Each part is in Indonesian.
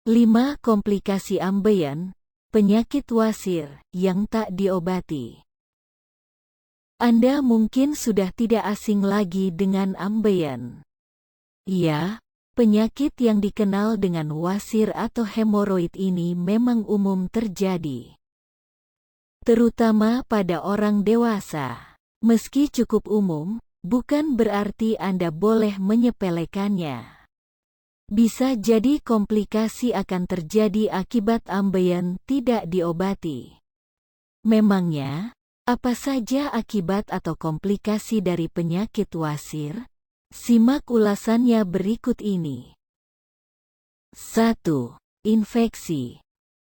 5 komplikasi ambeien, penyakit wasir yang tak diobati. Anda mungkin sudah tidak asing lagi dengan ambeien. Ya, penyakit yang dikenal dengan wasir atau hemoroid ini memang umum terjadi, terutama pada orang dewasa. Meski cukup umum, bukan berarti Anda boleh menyepelekannya. Bisa jadi komplikasi akan terjadi akibat ambeien tidak diobati. Memangnya, apa saja akibat atau komplikasi dari penyakit wasir? Simak ulasannya berikut ini. 1. Infeksi.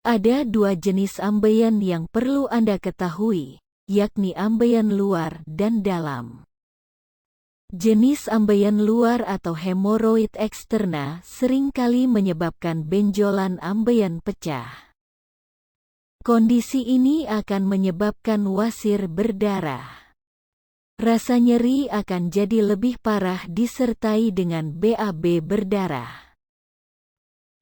Ada 2 jenis ambeien yang perlu Anda ketahui, yakni ambeien luar dan dalam. Jenis ambeien luar atau hemoroid eksterna seringkali menyebabkan benjolan ambeien pecah. Kondisi ini akan menyebabkan wasir berdarah. Rasa nyeri akan jadi lebih parah disertai dengan BAB berdarah.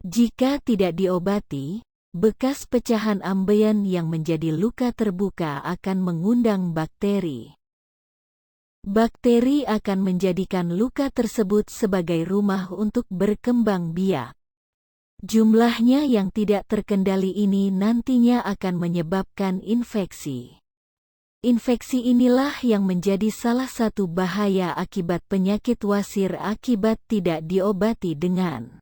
Jika tidak diobati, bekas pecahan ambeien yang menjadi luka terbuka akan mengundang bakteri. Bakteri akan menjadikan luka tersebut sebagai rumah untuk berkembang biak. Jumlahnya yang tidak terkendali ini nantinya akan menyebabkan infeksi. Infeksi inilah yang menjadi salah satu bahaya akibat penyakit wasir akibat tidak diobati dengan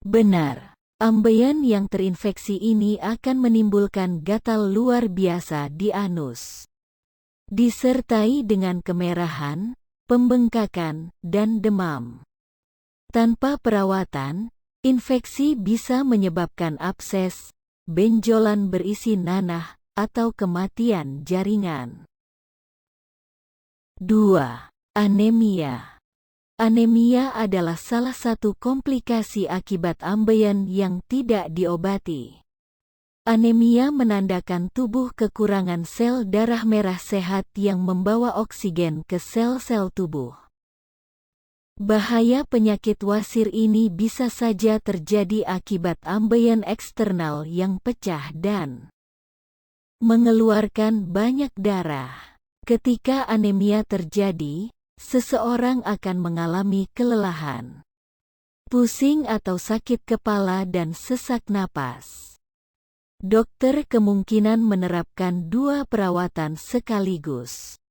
benar. Ambeien yang terinfeksi ini akan menimbulkan gatal luar biasa di anus, disertai dengan kemerahan, pembengkakan, dan demam. Tanpa perawatan, infeksi bisa menyebabkan abses, benjolan berisi nanah, atau kematian jaringan. 2. Anemia. Anemia adalah salah satu komplikasi akibat ambeien yang tidak diobati. Anemia menandakan tubuh kekurangan sel darah merah sehat yang membawa oksigen ke sel-sel tubuh. Bahaya penyakit wasir ini bisa saja terjadi akibat ambeien eksternal yang pecah dan mengeluarkan banyak darah. Ketika anemia terjadi, seseorang akan mengalami kelelahan, pusing atau sakit kepala dan sesak napas. Dokter kemungkinan menerapkan 2 perawatan sekaligus,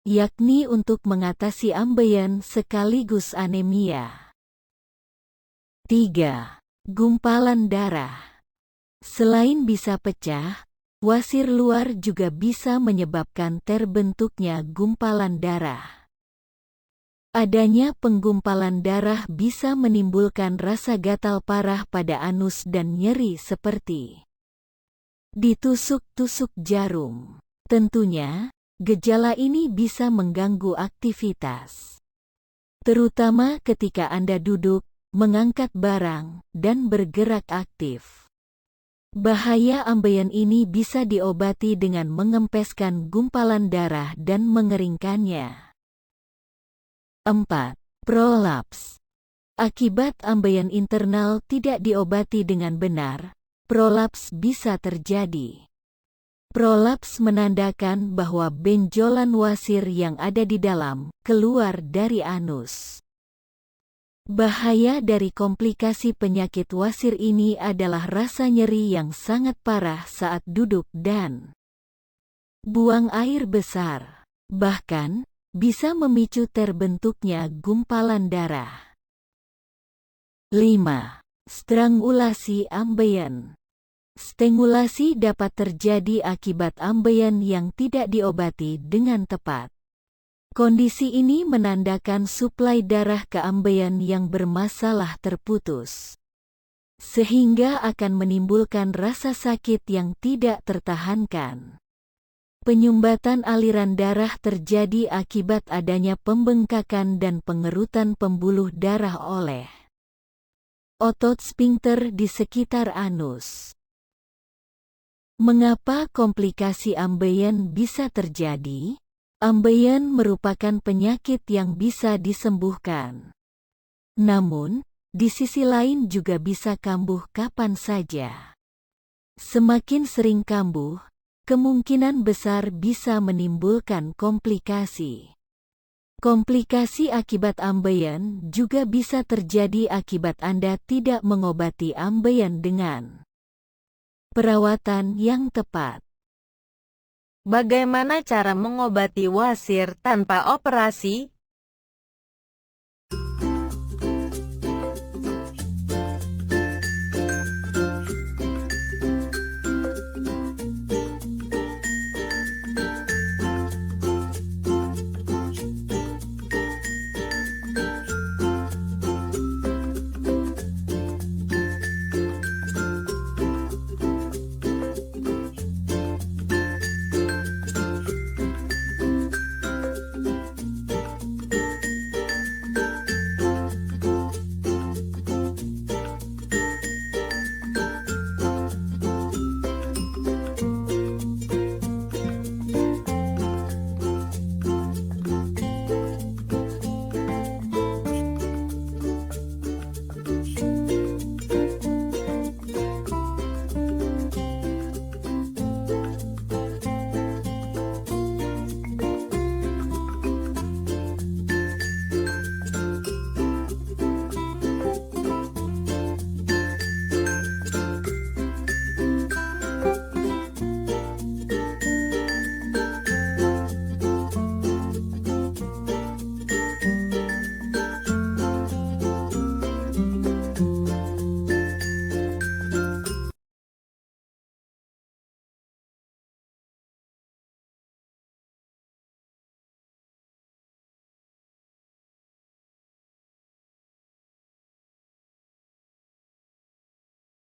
yakni untuk mengatasi ambeien sekaligus anemia. 3. Gumpalan darah. Selain bisa pecah, wasir luar juga bisa menyebabkan terbentuknya gumpalan darah. Adanya penggumpalan darah bisa menimbulkan rasa gatal parah pada anus dan nyeri seperti ditusuk-tusuk jarum. Tentunya, gejala ini bisa mengganggu aktivitas, terutama ketika Anda duduk, mengangkat barang, dan bergerak aktif. Bahaya ambeien ini bisa diobati dengan mengempeskan gumpalan darah dan mengeringkannya. 4. Prolaps. Akibat ambeien internal tidak diobati dengan benar, prolaps bisa terjadi. Prolaps menandakan bahwa benjolan wasir yang ada di dalam keluar dari anus. Bahaya dari komplikasi penyakit wasir ini adalah rasa nyeri yang sangat parah saat duduk dan buang air besar. Bahkan, bisa memicu terbentuknya gumpalan darah. 5. Strangulasi ambeien. Strangulasi dapat terjadi akibat ambeien yang tidak diobati dengan tepat. Kondisi ini menandakan suplai darah ke ambeien yang bermasalah terputus, sehingga akan menimbulkan rasa sakit yang tidak tertahankan. Penyumbatan aliran darah terjadi akibat adanya pembengkakan dan pengerutan pembuluh darah oleh otot sphinkter di sekitar anus. Mengapa komplikasi ambeien bisa terjadi? Ambeien merupakan penyakit yang bisa disembuhkan. Namun, di sisi lain juga bisa kambuh kapan saja. Semakin sering kambuh, kemungkinan besar bisa menimbulkan komplikasi. Komplikasi akibat ambeien juga bisa terjadi akibat Anda tidak mengobati ambeien dengan perawatan yang tepat. Bagaimana cara mengobati wasir tanpa operasi?